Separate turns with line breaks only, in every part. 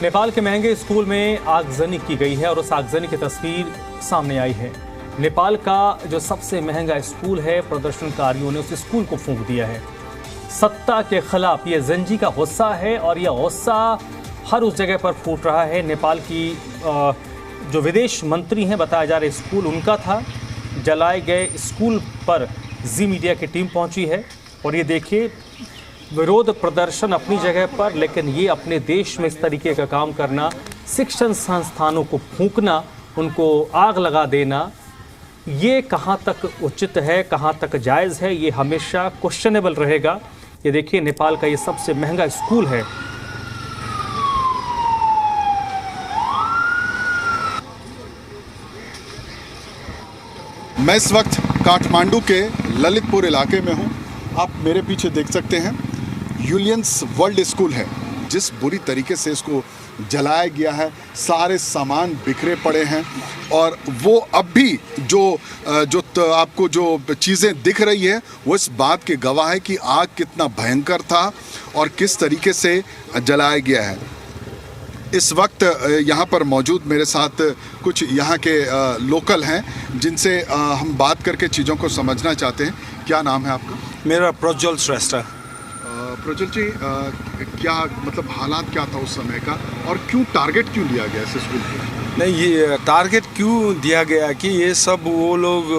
नेपाल के महंगे स्कूल में आगजनी की गई है और उस आगजनी की तस्वीर सामने आई है। नेपाल का जो सबसे महंगा स्कूल है, प्रदर्शनकारियों ने उस स्कूल को फूंक दिया है। सत्ता के खिलाफ ये ज़ंजी का गुस्सा है और यह गुस्सा हर उस जगह पर फूट रहा है। नेपाल की जो विदेश मंत्री हैं, बताया जा रहा है स्कूल उनका था। जलाए गए स्कूल पर जी मीडिया की टीम पहुंची है और ये देखिए, विरोध प्रदर्शन अपनी जगह पर, लेकिन ये अपने देश में इस तरीके का काम करना, शिक्षण संस्थानों को फूंकना, उनको आग लगा देना, ये कहाँ तक उचित है, कहाँ तक जायज़ है, ये हमेशा क्वेश्चनेबल रहेगा। ये देखिए, नेपाल का ये सबसे महंगा स्कूल है।
मैं इस वक्त काठमांडू के ललितपुर इलाके में हूँ। आप मेरे पीछे देख सकते हैं, यूलियंस वर्ल्ड स्कूल है। जिस बुरी तरीके से इसको जलाया गया है, सारे सामान बिखरे पड़े हैं और वो अब भी जो आपको जो चीज़ें दिख रही है वो इस बात के गवाह है कि आग कितना भयंकर था और किस तरीके से जलाया गया है। इस वक्त यहाँ पर मौजूद मेरे साथ कुछ यहाँ के लोकल हैं जिनसे हम बात करके चीज़ों को समझना चाहते हैं। क्या नाम है आपका?
मेरा प्रज्वल श्रेष्ठ।
प्रज्वल जी, क्या मतलब हालात क्या था उस समय का और क्यों टारगेट क्यों लिया गया इस स्कूल को?
नहीं, ये टारगेट क्यों दिया गया कि ये सब वो लोग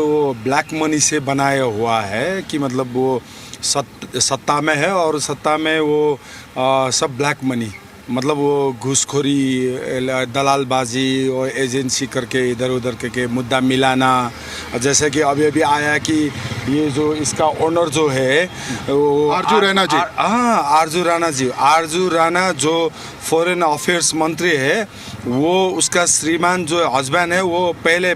ब्लैक मनी से बनाया हुआ है कि मतलब वो सत्ता में है और सत्ता में वो सब ब्लैक मनी, मतलब वो घूसखोरी, दलालबाजी और एजेंसी करके इधर उधर करके मुद्दा मिलाना। जैसे कि अभी अभी आया कि ये जो इसका ओनर जो है वो
आरजू राणा जी,
हाँ आरजू राणा जो फॉरेन अफेयर्स मंत्री है, वो उसका श्रीमान जो हस्बैंड है वो पहले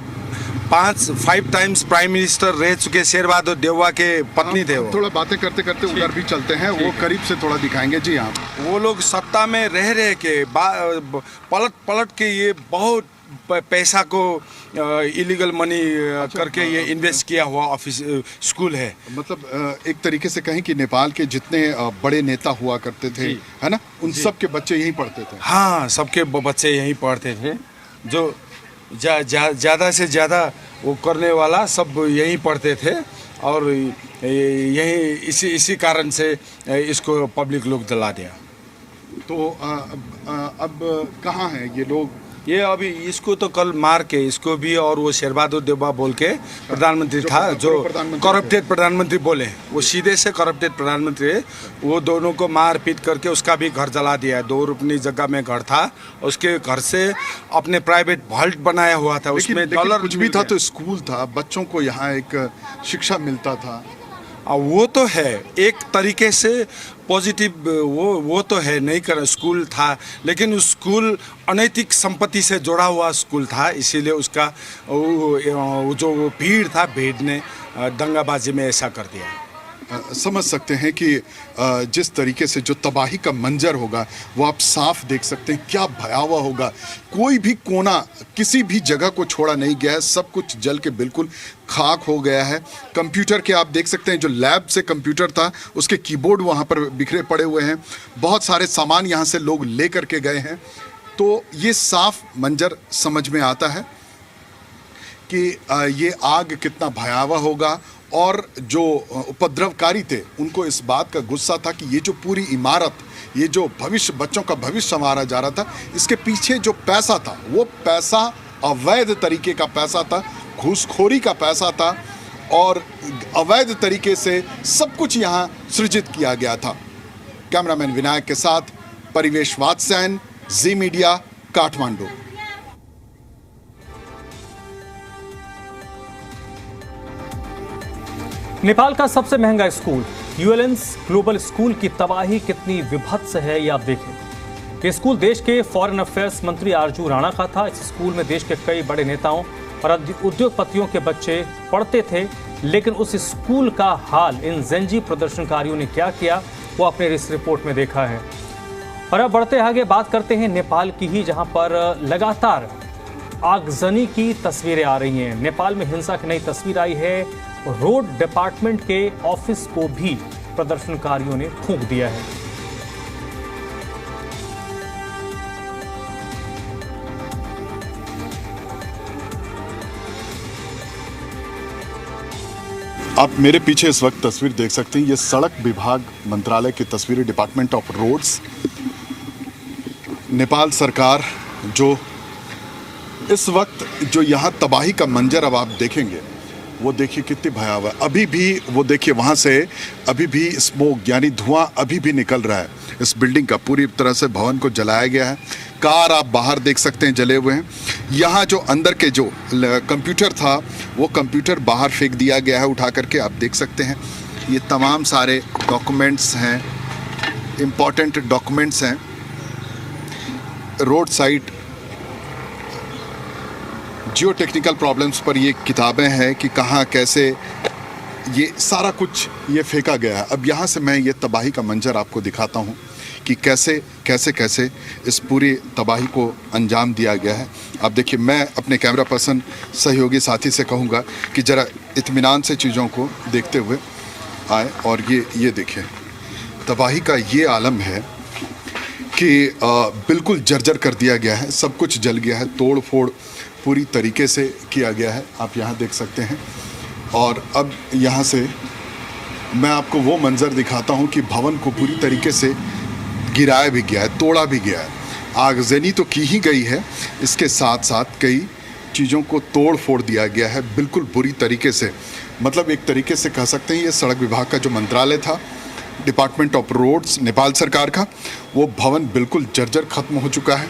5 टाइम्स प्राइम मिनिस्टर रह चुके शेरबहादुर देउवा के पत्नी थे। वो
थोड़ा बातें करते करते उधर भी चलते हैं, वो करीब से थोड़ा दिखाएंगे जी। हाँ,
वो लोग सत्ता में रह के पलट के ये बहुत पैसा को इलीगल मनी करके ये इन्वेस्ट किया हुआ ऑफिस स्कूल है।
मतलब एक तरीके से कहें कि नेपाल के जितने बड़े नेता हुआ करते थे, है ना, उन सब के बच्चे यहीं पढ़ते थे।
हाँ, सबके बच्चे यहीं पढ़ते थे। जो ज़्यादा से ज़्यादा वो करने वाला सब यहीं पढ़ते थे और यहीं इसी कारण से इसको पब्लिक लोग जला दिया।
तो अब कहाँ हैं ये लोग?
ये अभी इसको तो कल मार के इसको भी, और वो शेरबहादुर देउवा बोल के प्रधानमंत्री था, जो करप्टेड प्रधानमंत्री बोले, वो सीधे से करप्टेड प्रधानमंत्री है, वो दोनों को मार पीट करके उसका भी घर जला दिया है। 2 रुपये जगह में घर था, उसके घर से अपने प्राइवेट वॉल्ट बनाया हुआ था, उसमें डॉलर
कुछ भी था तो स्कूल था, बच्चों को यहाँ एक शिक्षा मिलता था।
वो तो है एक तरीके से पॉजिटिव, वो तो है, नहीं कर स्कूल था, लेकिन उस स्कूल अनैतिक संपत्ति से जुड़ा हुआ स्कूल था, इसीलिए उसका जो भीड़ था, भीड़ ने दंगाबाजी में ऐसा कर दिया।
समझ सकते हैं कि जिस तरीके से जो तबाही का मंजर होगा वो आप साफ देख सकते हैं, क्या भयावह होगा। कोई भी कोना, किसी भी जगह को छोड़ा नहीं गया है, सब कुछ जल के बिल्कुल खाक हो गया है। कंप्यूटर के आप देख सकते हैं, जो लैब से कंप्यूटर था उसके कीबोर्ड वहाँ पर बिखरे पड़े हुए हैं। बहुत सारे सामान यहाँ से लोग ले करके गए हैं। तो ये साफ मंजर समझ में आता है कि ये आग कितना भयावह होगा। और जो उपद्रवकारी थे उनको इस बात का गुस्सा था कि ये जो पूरी इमारत, ये जो भविष्य, बच्चों का भविष्य संवारा जा रहा था, इसके पीछे जो पैसा था वो पैसा अवैध तरीके का पैसा था, घूसखोरी का पैसा था और अवैध तरीके से सब कुछ यहाँ सृजित किया गया था। कैमरामैन विनायक के साथ परिवेश वात्स्यायन, जी मीडिया, काठमांडू।
नेपाल का सबसे महंगा स्कूल यूएलएंस ग्लोबल स्कूल की तबाही कितनी विभत्स है, ये आप देखें। ये स्कूल देश के फॉरेन अफेयर्स मंत्री आरजू राणा का था। इस स्कूल में देश के कई बड़े नेताओं और उद्योगपतियों के बच्चे पढ़ते थे, लेकिन उस स्कूल का हाल इन ज़ंजी प्रदर्शनकारियों ने क्या किया, वो आपने इस रिपोर्ट में देखा है। और अब बढ़ते आगे बात करते हैं नेपाल की ही, जहां पर लगातार आगजनी की तस्वीरें आ रही हैं। नेपाल में हिंसा की नई तस्वीर आई है। रोड डिपार्टमेंट के ऑफिस को भी प्रदर्शनकारियों ने फूंक दिया है।
आप मेरे पीछे इस वक्त तस्वीर देख सकते हैं, ये सड़क विभाग मंत्रालय की तस्वीरें, डिपार्टमेंट ऑफ रोड्स, नेपाल सरकार। जो इस वक्त जो यहाँ तबाही का मंजर अब आप देखेंगे वो देखिए कितनी भयावह। अभी भी वो देखिए वहाँ से अभी भी स्मोक यानी धुआं अभी भी निकल रहा है इस बिल्डिंग का। पूरी तरह से भवन को जलाया गया है। कार आप बाहर देख सकते हैं जले हुए हैं। यहाँ जो अंदर के जो कंप्यूटर था वो कंप्यूटर बाहर फेंक दिया गया है उठा करके, आप देख सकते हैं। ये तमाम सारे डॉक्यूमेंट्स हैं, इम्पॉर्टेंट डॉक्यूमेंट्स हैं। रोड साइड जियो टेक्निकल प्रॉब्लम्स पर ये किताबें हैं कि कहाँ कैसे ये सारा कुछ ये फेंका गया है। अब यहाँ से मैं ये तबाही का मंजर आपको दिखाता हूँ कि कैसे कैसे कैसे इस पूरी तबाही को अंजाम दिया गया है। अब देखिए, मैं अपने कैमरा पर्सन सहयोगी साथी से कहूँगा कि ज़रा इत्मीनान से चीज़ों को देखते हुए आए। और ये देखिए तबाही का ये आलम है कि बिल्कुल जर्जर कर दिया गया है। सब कुछ जल गया है, तोड़ फोड़ पूरी तरीके से किया गया है, आप यहाँ देख सकते हैं। और अब यहाँ से मैं आपको वो मंज़र दिखाता हूँ कि भवन को पूरी तरीके से गिराया भी गया है, तोड़ा भी गया है। आगजनी तो की ही गई है, इसके साथ साथ कई चीज़ों को तोड़ फोड़ दिया गया है बिल्कुल बुरी तरीके से। मतलब एक तरीके से कह सकते हैं ये सड़क विभाग का जो मंत्रालय था, डिपार्टमेंट ऑफ रोड्स नेपाल सरकार का, वो भवन बिल्कुल जर्जर ख़त्म हो चुका है।